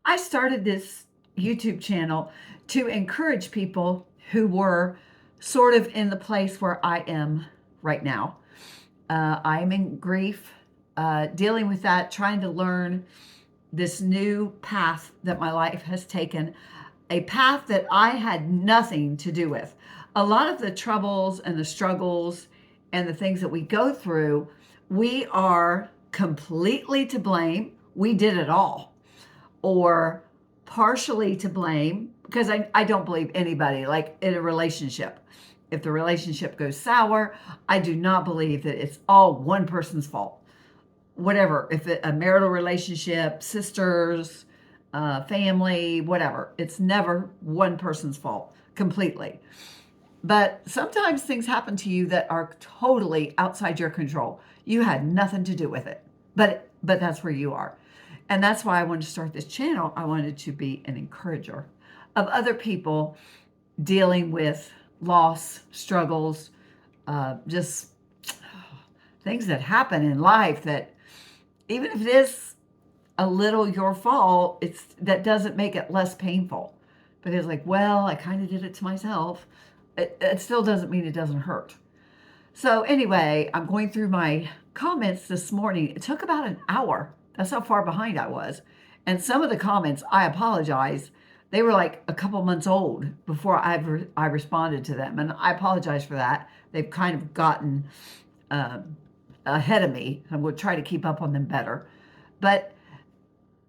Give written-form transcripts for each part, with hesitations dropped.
I started this YouTube channel to encourage people who were sort of in the place where I am right now. I'm in grief, dealing with that, trying to learn this new path that my life has taken, a path that I had nothing to do with. A lot of the troubles and the struggles and the things that we go through, we are completely to blame. We did it all, or partially to blame, because I don't believe anybody, like in a relationship. If the relationship goes sour, I do not believe that it's all one person's fault. Whatever, if a marital relationship, sisters, family, whatever, it's never one person's fault completely. But sometimes things happen to you that are totally outside your control. You had nothing to do with it, but that's where you are. And that's why I wanted to start this channel. I wanted to be an encourager of other people dealing with loss, struggles, just things that happen in life that, even if it is a little your fault, that doesn't make it less painful. But it's like, well, I kind of did it to myself. It still doesn't mean it doesn't hurt. So anyway, I'm going through my comments this morning. It took about an hour. That's how far behind I was. And some of the comments, I apologize. They were like a couple months old before I responded to them. And I apologize for that. They've kind of gotten ahead of me. I'm going to try to keep up on them better. But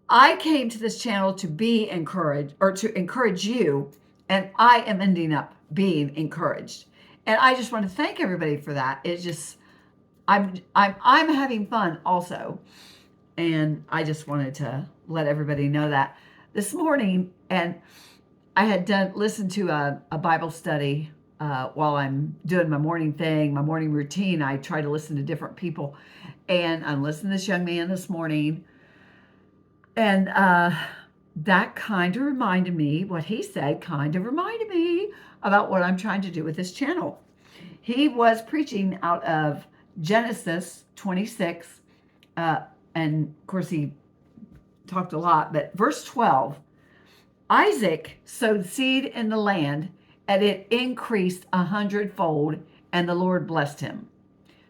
I came to this channel to be encouraged, or to encourage you, and I am ending up being encouraged. And I just want to thank everybody for that. It's just I'm having fun also. And I just wanted to let everybody know that this morning. And I had listened to a Bible study while I'm doing my morning thing, my morning routine. I try to listen to different people, and I'm listening to this young man this morning, and that kind of reminded me, what he said kind of reminded me about what I'm trying to do with this channel. He was preaching out of Genesis 26, and of course he talked a lot, but verse 12, Isaac sowed seed in the land, and it increased 100-fold, and the Lord blessed him.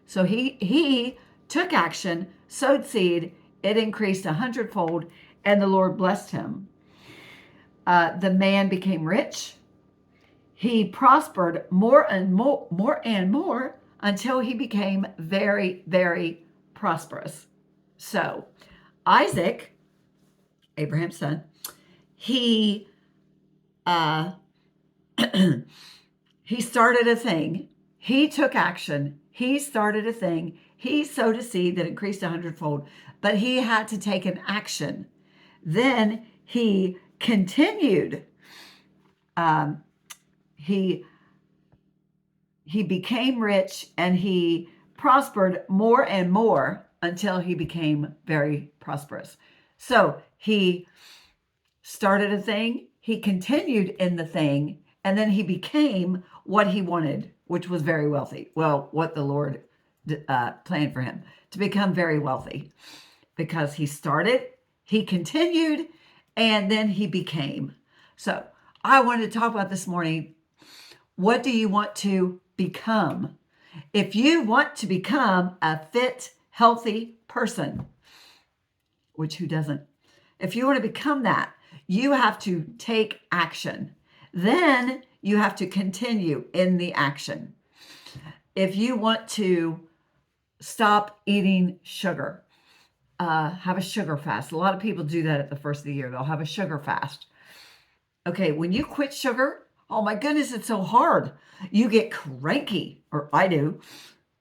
So he took action, sowed seed, it increased 100-fold, and the Lord blessed him. The man became rich. He prospered more and more until he became very, very prosperous. So Isaac, Abraham's son, he he started a thing. He took action. He started a thing. He sowed a seed that increased 100-fold, but he had to take an action. Then he continued. He became rich, and he prospered more and more until he became very prosperous. So he started a thing, he continued in the thing, and then he became what he wanted, which was very wealthy. Well, what the Lord planned for him, to become very wealthy, because he started, he continued, and then he became. So I wanted to talk about this morning, what do you want to become? If you want to become a fit, healthy person, which who doesn't? If you want to become that, you have to take action. Then you have to continue in the action. If you want to stop eating sugar, have a sugar fast. A lot of people do that at the first of the year. They'll have a sugar fast. Okay, when you quit sugar, oh my goodness, it's so hard. You get cranky, or I do.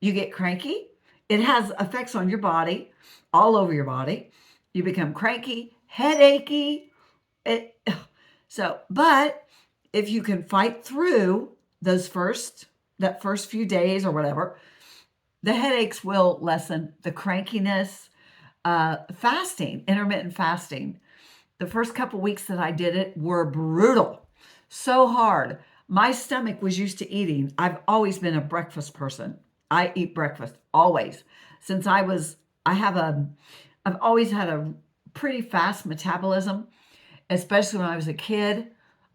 You get cranky. It has effects on your body, all over your body. You become cranky, headachy. But if you can fight through that first few days or whatever, the headaches will lessen, the crankiness. Fasting, intermittent fasting. The first couple weeks that I did it were brutal, so hard. My stomach was used to eating. I've always been a breakfast person. I eat breakfast always. Since I've always had a pretty fast metabolism. especially when I was a kid.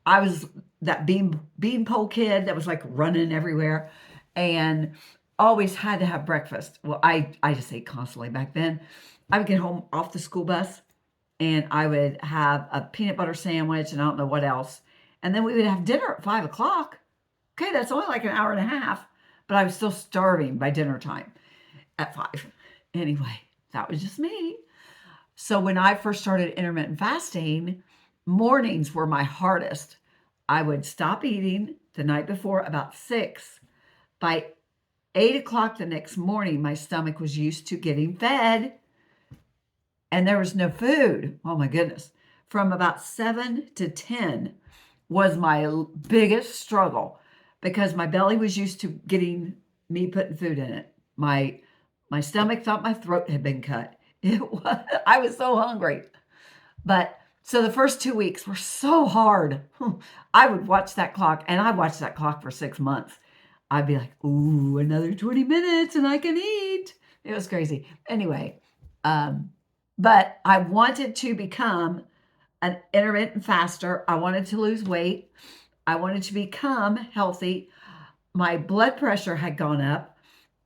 I was that beanpole kid that was like running everywhere and always had to have breakfast. Well, I just ate constantly back then. I would get home off the school bus and I would have a peanut butter sandwich and I don't know what else. And then we would have dinner at 5 o'clock. Okay, that's only like an hour and a half, but I was still starving by dinner time at 5. Anyway, that was just me. So when I first started intermittent fasting, mornings were my hardest. I would stop eating the night before about 6. By 8 o'clock the next morning, my stomach was used to getting fed and there was no food. Oh my goodness. From about 7 to 10 was my biggest struggle because my belly was used to getting me putting food in it. My stomach thought my throat had been cut. I was so hungry. But so the first 2 weeks were so hard. I would watch that clock, and I watched that clock for 6 months. I'd be like, ooh, another 20 minutes and I can eat. It was crazy. Anyway, but I wanted to become an intermittent faster. I wanted to lose weight. I wanted to become healthy. My blood pressure had gone up.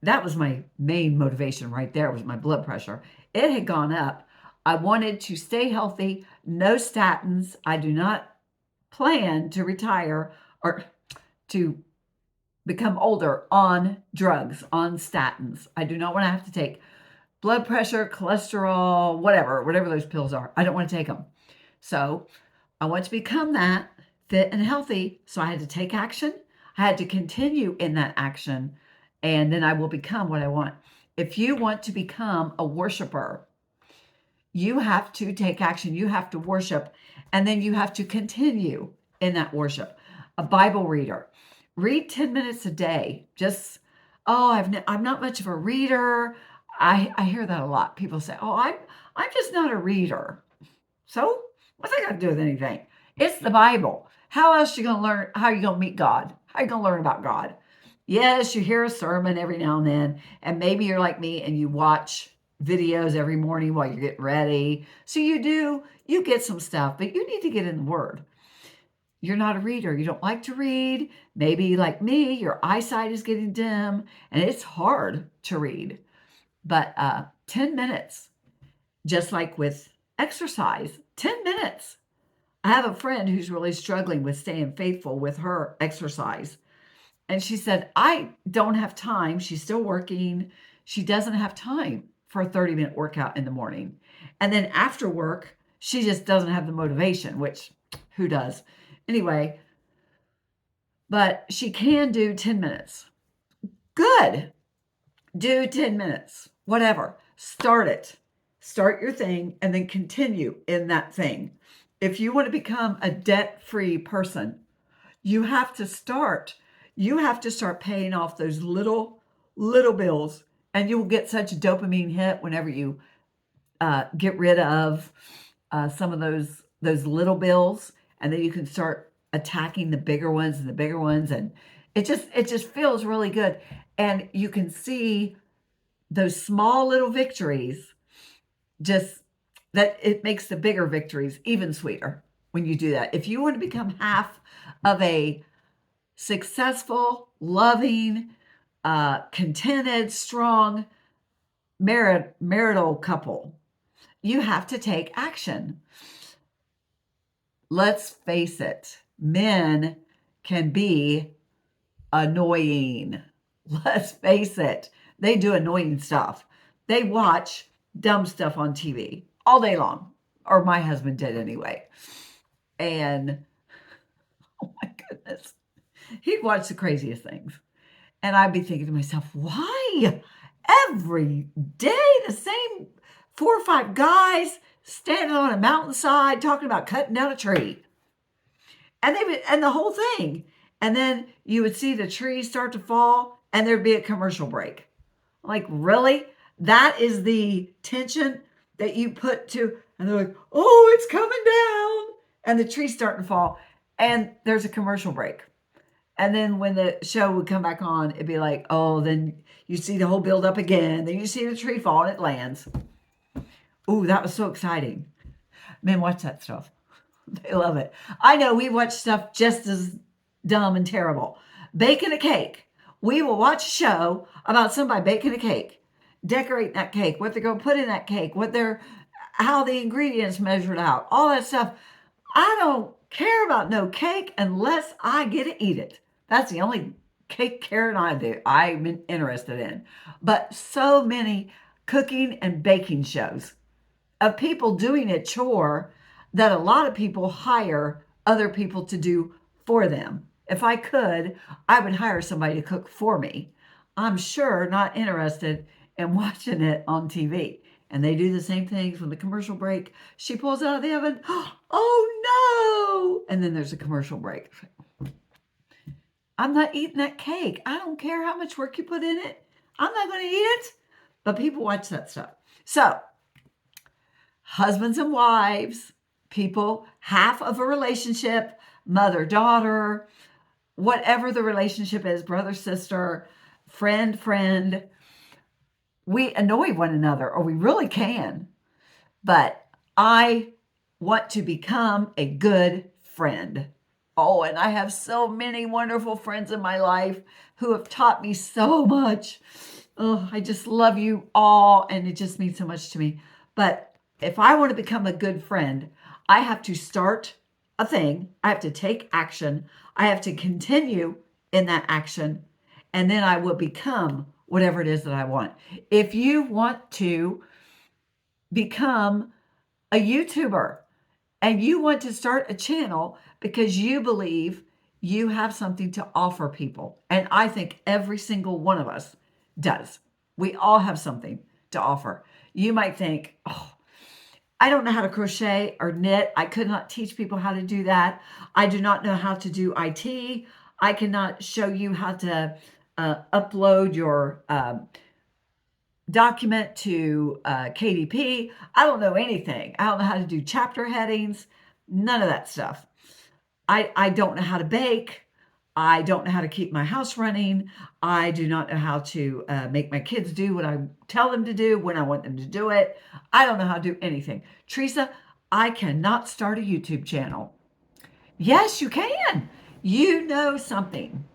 That was my main motivation right there, was my blood pressure. It had gone up. I wanted to stay healthy, no statins. I do not plan to retire or to become older on drugs, on statins. I do not want to have to take blood pressure, cholesterol, whatever those pills are. I don't want to take them. So I want to become that fit and healthy. So I had to take action. I had to continue in that action, and then I will become what I want. If you want to become a worshiper, you have to take action. You have to worship, and then you have to continue in that worship. A Bible reader. Read 10 minutes a day. Just, I'm not much of a reader. I hear that a lot. People say, I'm just not a reader. So what's that got to do with anything? It's the Bible. How else are you going to learn? How are you going to meet God? How are you going to learn about God? Yes, you hear a sermon every now and then, and maybe you're like me and you watch videos every morning while you're getting ready. So you get some stuff, but you need to get in the Word. You're not a reader. You don't like to read. Maybe like me, your eyesight is getting dim and it's hard to read. But 10 minutes, just like with exercise, 10 minutes. I have a friend who's really struggling with staying faithful with her exercise. And she said, I don't have time. She's still working. She doesn't have time for a 30-minute workout in the morning. And then after work, she just doesn't have the motivation, which who does? Anyway, but she can do 10 minutes. Good. Do 10 minutes, whatever. Start it. Start your thing and then continue in that thing. If you want to become a debt-free person, you have to start. You have to start paying off those little bills, and you will get such a dopamine hit whenever you get rid of some of those little bills, and then you can start attacking the bigger ones and the bigger ones, and it just feels really good. And you can see those small little victories, just that it makes the bigger victories even sweeter when you do that. If you want to become half of a successful, loving, contented, strong marital couple, you have to take action. Let's face it, men can be annoying. Let's face it, they do annoying stuff. They watch dumb stuff on TV all day long, or my husband did anyway. And oh my goodness, he'd watch the craziest things. And I'd be thinking to myself, why every day the same 4 or 5 guys standing on a mountainside talking about cutting down a tree? And the whole thing. And then you would see the trees start to fall and there'd be a commercial break. Like, really? That is the tension that you put to, and they're like, oh, it's coming down. And the tree's starting to fall and there's a commercial break. And then when the show would come back on, it'd be like, oh, then you see the whole build up again. Then you see the tree fall and it lands. Ooh, that was so exciting. Men watch that stuff. They love it. I know we watch stuff just as dumb and terrible. Baking a cake. We will watch a show about somebody baking a cake, decorating that cake, what they're going to put in that cake, how the ingredients measured out, all that stuff. I don't care about no cake unless I get to eat it. That's the only cake Karen I'm interested in. But so many cooking and baking shows of people doing a chore that a lot of people hire other people to do for them. If I could, I would hire somebody to cook for me. I'm sure not interested in watching it on TV. And they do the same things when the commercial break. She pulls it out of the oven. Oh no! And then there's a commercial break. I'm not eating that cake. I don't care how much work you put in it. I'm not going to eat it. But people watch that stuff. So, husbands and wives, people, half of a relationship, mother, daughter, whatever the relationship is, brother, sister, friend, we annoy one another, or we really can. But I want to become a good friend. Oh, and I have so many wonderful friends in my life who have taught me so much. Oh, I just love you all, and it just means so much to me. But if I want to become a good friend, I have to start a thing. I have to take action. I have to continue in that action, and then I will become whatever it is that I want. If you want to become a YouTuber and you want to start a channel because you believe you have something to offer people, and I think every single one of us does. We all have something to offer. You might think, oh, I don't know how to crochet or knit. I could not teach people how to do that. I do not know how to do IT. I cannot show you how to upload your document to KDP. I don't know anything. I don't know how to do chapter headings. None of that stuff. I don't know how to bake. I don't know how to keep my house running. I do not know how to make my kids do what I tell them to do when I want them to do it. I don't know how to do anything. Teresa, I cannot start a YouTube channel. Yes, you can. You know something.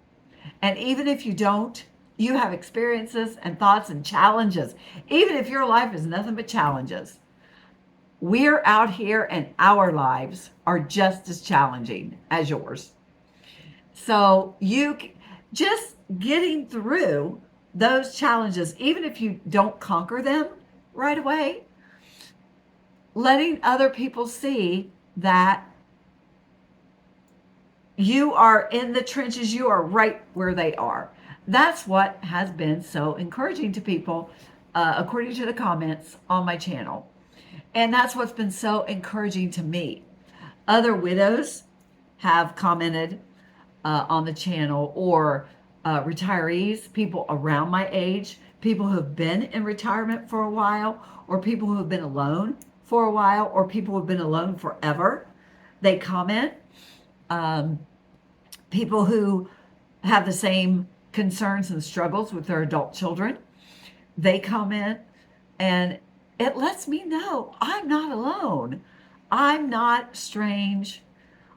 And even if you don't, you have experiences and thoughts and challenges. Even if your life is nothing but challenges, we're out here and our lives are just as challenging as yours. So you just getting through those challenges, even if you don't conquer them right away, letting other people see that you are in the trenches, you are right where they are. That's what has been so encouraging to people, according to the comments on my channel. And that's what's been so encouraging to me. Other widows have commented on the channel, or retirees, people around my age, people who have been in retirement for a while, or people who have been alone for a while, or people who have been alone forever. They comment. People who have the same concerns and struggles with their adult children, they comment, and it lets me know I'm not alone. I'm not strange.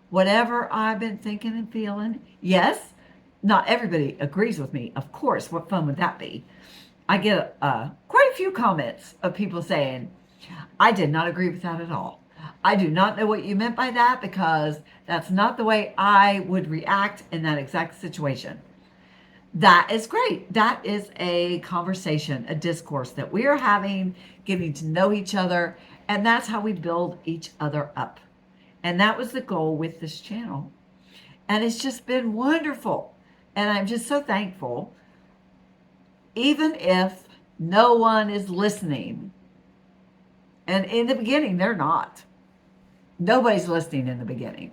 Whatever I've been thinking and feeling, yes, not everybody agrees with me. Of course, what fun would that be? I get quite a few comments of people saying, I did not agree with that at all. I do not know what you meant by that, because that's not the way I would react in that exact situation. That is great. That is a conversation, a discourse that we are having, getting to know each other, and that's how we build each other up. And that was the goal with this channel. And it's just been wonderful. And I'm just so thankful. Even if no one is listening, and in the beginning, they're not. Nobody's listening in the beginning.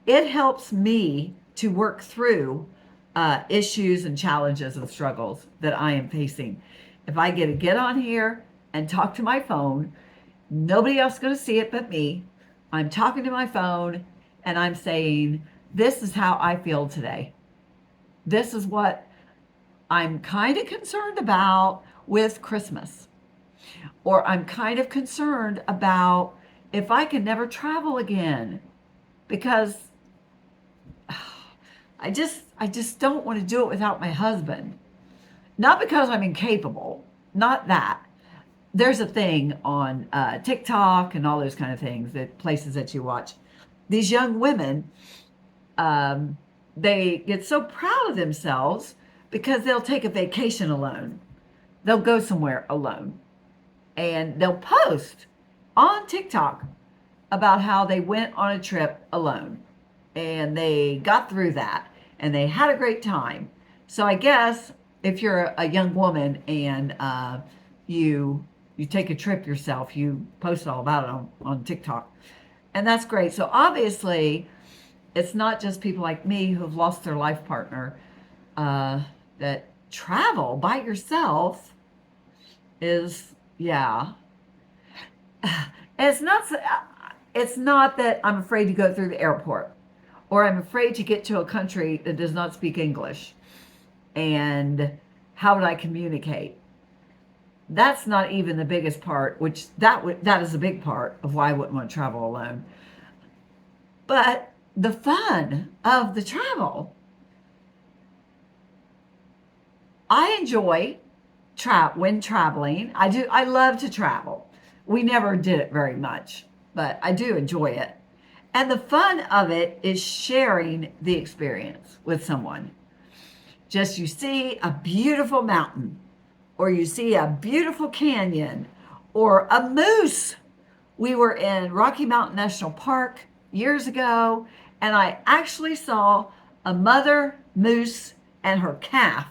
It helps me to work through issues and challenges and struggles that I am facing. If I get on here and talk to my phone, nobody else is going to see it but me. I'm talking to my phone and I'm saying, this is how I feel today. This is what I'm kind of concerned about with Christmas. Or I'm kind of concerned about if I could never travel again because I just don't want to do it without my husband. Not because I'm incapable, not that. There's a thing on TikTok and all those kind of things, that places that you watch. These young women, um, they get so proud of themselves because they'll take a vacation alone. They'll go somewhere alone and they'll post on TikTok about how they went on a trip alone and they got through that and they had a great time. So I guess if you're a young woman and you take a trip yourself, you post all about it on TikTok, and that's great. So obviously, it's not just people like me who have lost their life partner that travel by yourself is, yeah. It's not it's not that I'm afraid to go through the airport or I'm afraid to get to a country that does not speak English. And how would I communicate? That's not even the biggest part, which that is a big part of why I wouldn't want to travel alone. But the fun of the travel, I enjoy when traveling. I love to travel. We never did it very much, but I do enjoy it. And the fun of it is sharing the experience with someone. Just you see a beautiful mountain, or you see a beautiful canyon, or a moose. We were in Rocky Mountain National Park years ago, and I actually saw a mother moose and her calf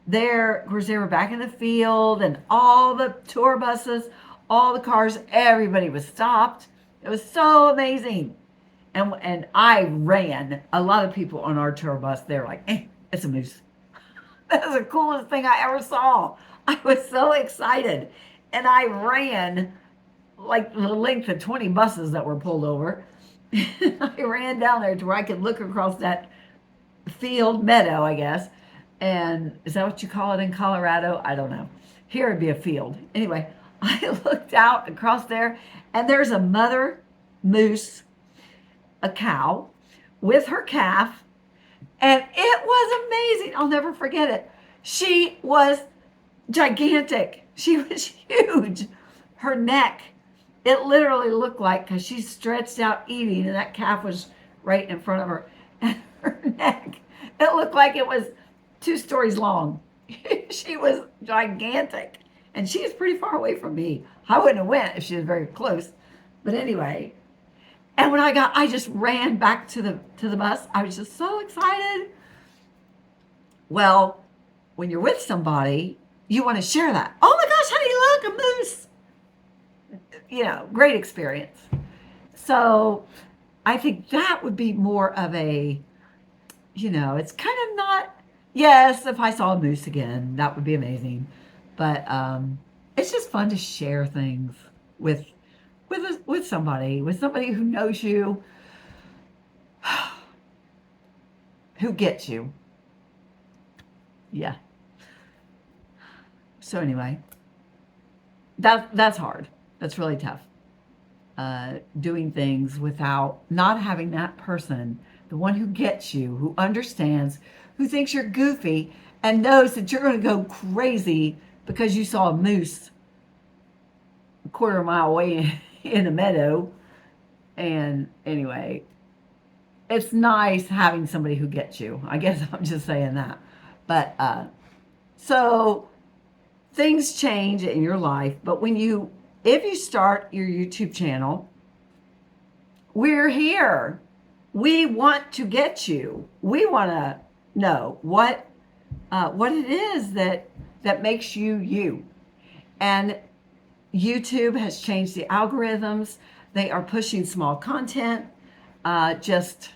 there. Of course, they were back in the field, and all the tour buses, all the cars, everybody was stopped. It was so amazing. And I ran. A lot of people on our tour bus, they're like, it's a moose. That was the coolest thing I ever saw. I was so excited. And I ran like the length of 20 buses that were pulled over. I ran down there to where I could look across that field meadow, I guess. And is that what you call it in Colorado? I don't know. Here it'd be a field. Anyway, I looked out across there, and there's a mother moose, a cow, with her calf, and it was amazing. I'll never forget it. She was gigantic. She was huge. Her neck, it literally looked like, because she stretched out eating, and that calf was right in front of her. And her neck, it looked like it was 2 stories long. She was gigantic. And she's pretty far away from me. I wouldn't have went if she was very close. But anyway, and when I just ran back to the bus. I was just so excited. Well, when you're with somebody, you want to share that. Oh my gosh, honey, look, a moose. Great experience. So I think that would be more of a, it's kind of not, yes, if I saw a moose again, that would be amazing. But it's just fun to share things with somebody who knows you, who gets you. Yeah. So anyway, that's hard. That's really tough. Doing things without not having that person, the one who gets you, who understands, who thinks you're goofy, and knows that you're going to go crazy because you saw a moose a quarter mile away in a meadow. And anyway, it's nice having somebody who gets you. I guess I'm just saying that. But so things change in your life, but if you start your YouTube channel, we're here. We want to get you. We want to know what it is that makes you you. And YouTube has changed the algorithms. They are pushing small content, just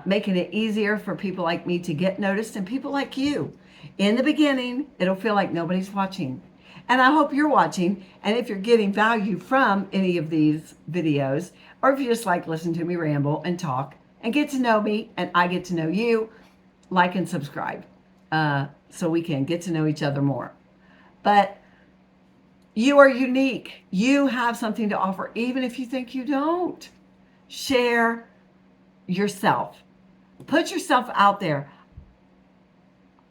making it easier for people like me to get noticed, and people like you. In the beginning, it'll feel like nobody's watching. And I hope you're watching. And if you're getting value from any of these videos, or if you just like listen to me ramble and talk and get to know me and I get to know you, like and subscribe so we can get to know each other more. But You are unique. You have something to offer, even if you think you don't. Share yourself. Put yourself out there.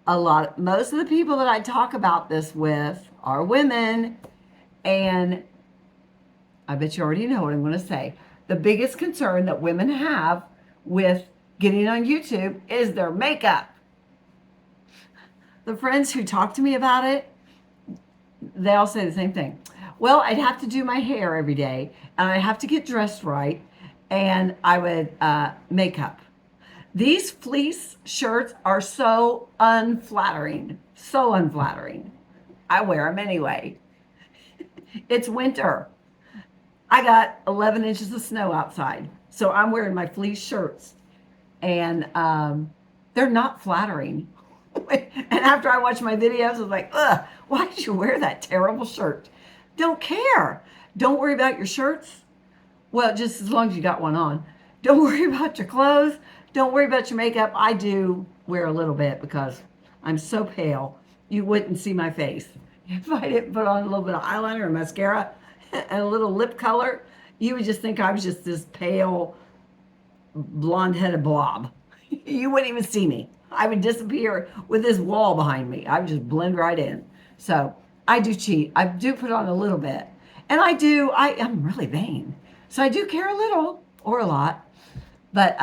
Most of the people that I talk about this with are women, and I bet you already know what I'm going to say. The biggest concern that women have with getting on YouTube is their makeup. The friends who talk to me about it, they all say the same thing. Well, I'd have to do my hair every day, and I have to get dressed right, and I would make up. These fleece shirts are so unflattering. So unflattering. I wear them anyway. It's winter. I got 11 inches of snow outside. So I'm wearing my fleece shirts. And they're not flattering. And after I watched my videos, I was like, ugh, why did you wear that terrible shirt? Don't care. Don't worry about your shirts. Well, just as long as you got one on. Don't worry about your clothes. Don't worry about your makeup. I do wear a little bit because I'm so pale. You wouldn't see my face. If I didn't put on a little bit of eyeliner and mascara and a little lip color, you would just think I was just this pale, blonde-headed blob. You wouldn't even see me. I would disappear with this wall behind me. I would just blend right in. So I do cheat. I do put on a little bit. And I'm really vain. So I do care a little or a lot. But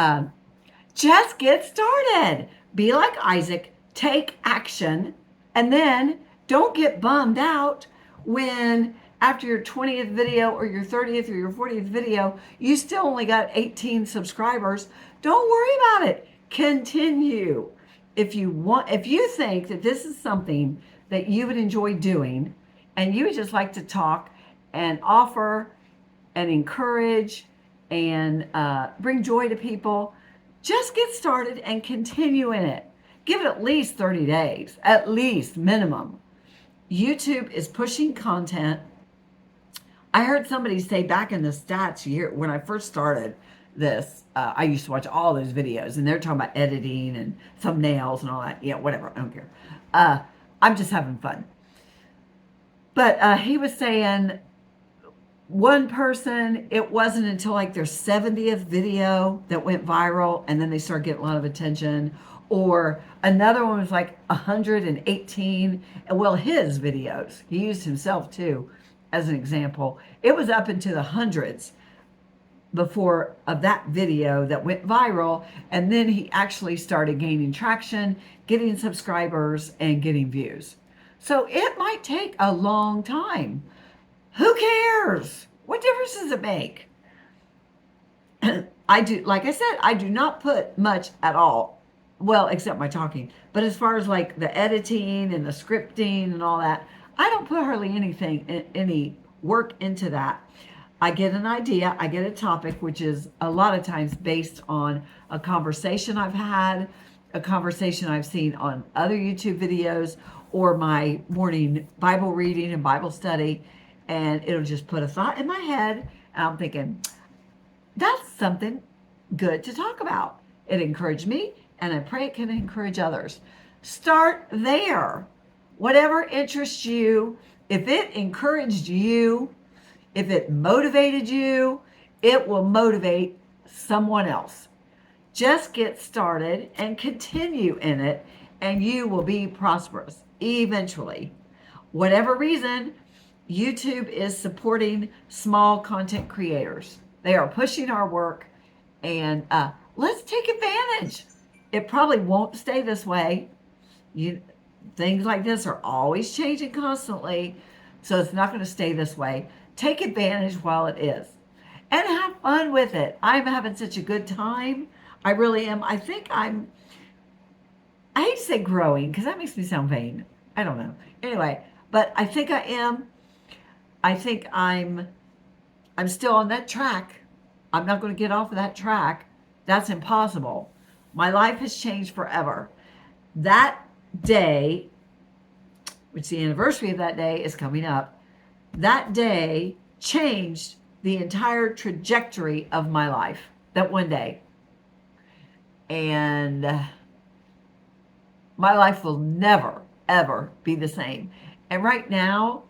just get started. Be like Isaac. Take action. And then don't get bummed out when after your 20th video or your 30th or your 40th video, you still only got 18 subscribers. Don't worry about it. Continue. If you think that this is something that you would enjoy doing and you would just like to talk and offer and encourage and bring joy to people, just get started and continue in it. Give it at least 30 days, at least minimum. YouTube is pushing content. I heard somebody say back in the stats year when I first started this, I used to watch all those videos and they're talking about editing and thumbnails and all that. Yeah, whatever. I don't care. I'm just having fun. But he was saying one person, it wasn't until like their 70th video that went viral and then they started getting a lot of attention. Or another one was like 118. Well, his videos, he used himself too as an example. It was up into the hundreds before of that video that went viral. And then he actually started gaining traction, getting subscribers and getting views. So it might take a long time. Who cares? What difference does it make? Like I said, I do not put much at all. Well, except my talking. But as far as like the editing and the scripting and all that, I don't put hardly any work into that. I get an idea, I get a topic, which is a lot of times based on a conversation I've had, a conversation I've seen on other YouTube videos, or my morning Bible reading and Bible study, and it'll just put a thought in my head, and I'm thinking, that's something good to talk about. It encouraged me, and I pray it can encourage others. Start there. Whatever interests you, if it encouraged you, if it motivated you, it will motivate someone else. Just get started and continue in it, and you will be prosperous eventually. Whatever reason, YouTube is supporting small content creators. They are pushing our work, and let's take advantage. It probably won't stay this way. Things like this are always changing constantly, so it's not going to stay this way. Take advantage while it is and have fun with it. I'm having such a good time. I really am. I hate to say growing because that makes me sound vain. I don't know. Anyway, but I think I am. I think I'm still on that track. I'm not going to get off of that track. That's impossible. My life has changed forever. That day, which the anniversary of that day is coming up, that day changed the entire trajectory of my life. That one day. And my life will never, ever be the same. And right now,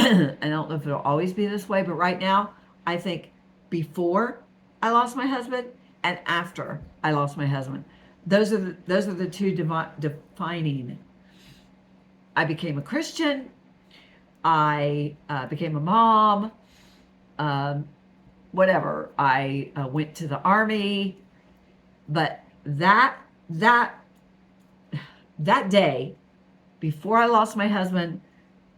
I don't know if it'll always be this way, but right now, I think before I lost my husband and after I lost my husband, those are the two defining. I became a Christian. I became a mom. Um, whatever. I went to the army, but that that day before I lost my husband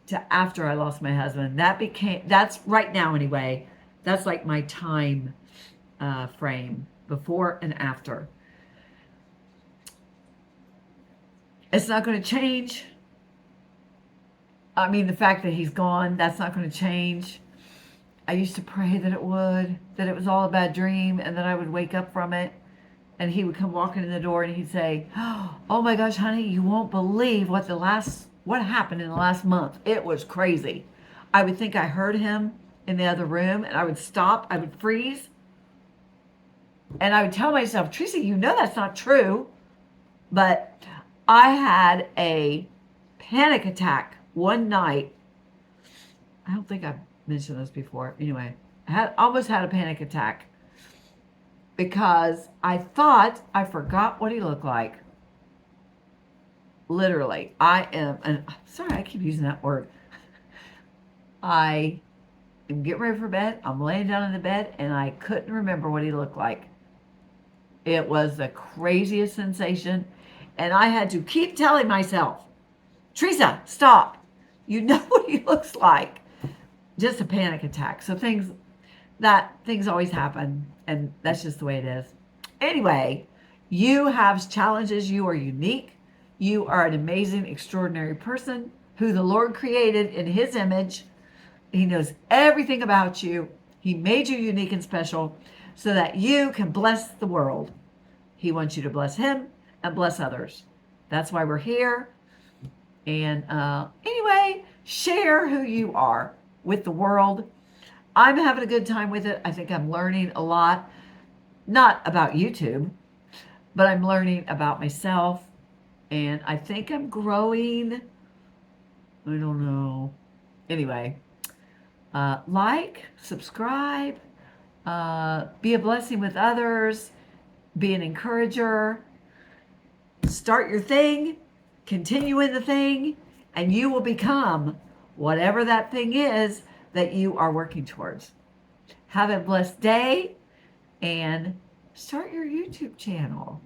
to after I lost my husband, that's right now anyway. That's like my time frame, before and after. It's not going to change. I mean, the fact that he's gone, that's not going to change. I used to pray that it would, that it was all a bad dream, and that I would wake up from it. And he would come walking in the door and he'd say, "Oh my gosh, honey, you won't believe what happened in the last month. It was crazy." I would think I heard him in the other room, and I would stop, I would freeze, and I would tell myself, "Teresa, you know that's not true." But I had a panic attack one night. I don't think I've mentioned this before. Anyway, almost had a panic attack because I thought I forgot what he looked like. Literally, and sorry, I keep using that word. I am getting ready for bed. I'm laying down in the bed, and I couldn't remember what he looked like. It was the craziest sensation, and I had to keep telling myself, "Teresa, stop. You know what he looks like." Just a panic attack. So things always happen, and that's just the way it is. Anyway, you have challenges. You are unique. You are an amazing, extraordinary person who the Lord created in his image. He knows everything about you. He made you unique and special so that you can bless the world. He wants you to bless him and bless others. That's why we're here. And anyway, share who you are with the world. I'm having a good time with it. I think I'm learning a lot, not about YouTube, but I'm learning about myself. And I think I'm growing. I don't know. Anyway, like, subscribe, be a blessing with others, be an encourager, start your thing, continue in the thing, and you will become whatever that thing is that you are working towards. Have a blessed day and start your YouTube channel.